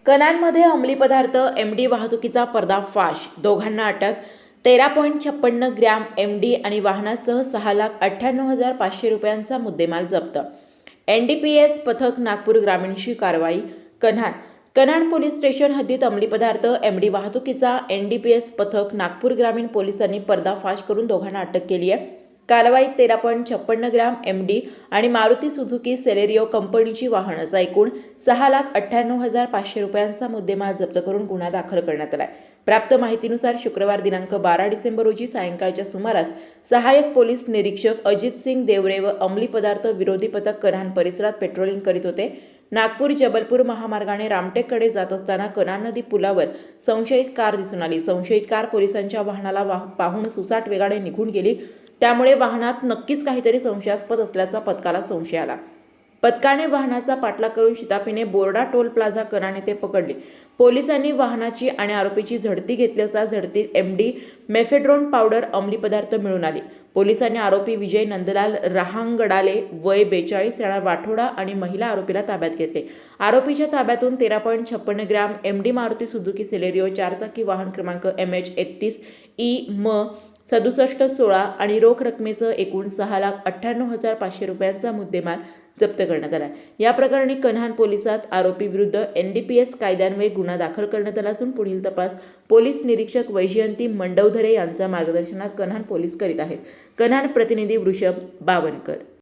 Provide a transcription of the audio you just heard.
कनानमध्ये अंमली पदार्थ एमडी वाहतुकीचा पर्दाफाश, दोघांना अटक. 13.56 ग्रॅम एमडी आणि वाहनासह 6,98,500 रुपयांचा मुद्देमाल जप्त. एनडीपीएस पथक नागपूर ग्रामीणची कारवाई. कन्हान पोलीस स्टेशन हद्दीत अंमली पदार्थ एमडी वाहतुकीचा एनडीपीएस पथक नागपूर ग्रामीण पोलिसांनी पर्दाफाश करून दोघांना अटक केली आहे. कारवाईत 13.56 ग्रॅम एमडी आणि मारुती सुझुकी सेलेरिओ कंपनीची वाहनाचा एकूण 6,98,500 रुपयांचा मुद्देमाल जप्त करून गुन्हा दाखल करण्यात आला. प्राप्त माहितीनुसार शुक्रवार दिनांक 12 डिसेंबर रोजी सायंकाळच्या सुमारास सहाय्यक पोलीस निरीक्षक अजित सिंग देवरे व अंमली पदार्थ विरोधी पथक कन्हान परिसरात पेट्रोलिंग करीत होते. नागपूर जबलपूर महामार्गाने रामटेककडे जात असताना कन्हान नदी पुलावर संशयित कार दिसून आली. संशयित कार पोलिसांच्या वाहनाला पाहून सुसाट वेगाने निघून गेली. त्यामुळे वाहनात नक्कीच काहीतरी संशयास्पद असल्याचा पथकाला संशय आला. पथकाने वाहनाचा पाठलाग करून शिताफीने बोर्डा टोल प्लाझा कन्हान येथे पकडले. पोलिसांनी वाहनाची आणि आरोपीची झडती घेतली असता झडतीत एमडी मेफेड्रोन पावडर अंमली पदार्थ मिळून आले. पोलिसांनी आरोपी विजय नंदलाल रहांगडाले वय 42 राणा वाठोडा आणि महिला आरोपीला ताब्यात घेतले. आरोपीच्या ताब्यातून 13.56 gram MD Maruti Suzuki Celerio 4 वाहन क्रमांक MH31 6716 आणि रोख रकमेसह एकूण 6,98,500 रुपयांचा मुद्देमाल जप्त करण्यात आला. या प्रकरणी कन्हान पोलिसात आरोपी विरुद्ध एनडीपीएस कायद्यान्वये गुन्हा दाखल करण्यात आला असून पुढील तपास पोलीस निरीक्षक वैजयंती मंडवधरे यांच्या मार्गदर्शनात कन्हान पोलीस करीत आहेत. कन्हान प्रतिनिधी वृषभ बावनकर.